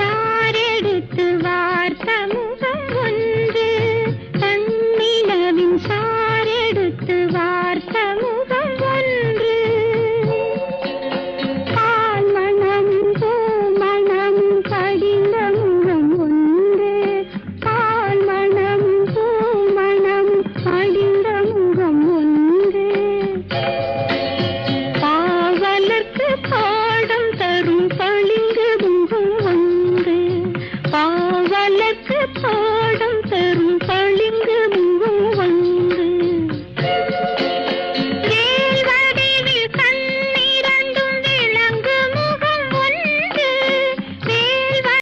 சாரெடுத்து வார்த்தமுகம் ஒன்று தன்னிலவின் சாரெடுத்து வார்த்தமுகம் ஒன்று பால் மணம் பூமணம் படிந்த முகம் ஒன்று பால் மணம் பூமணம் படிந்த முகம் ஒன்று பாவலர்க்கு பாடம் தரும் பளிங்கு முகம் ஒன்று பாவலர்க்கு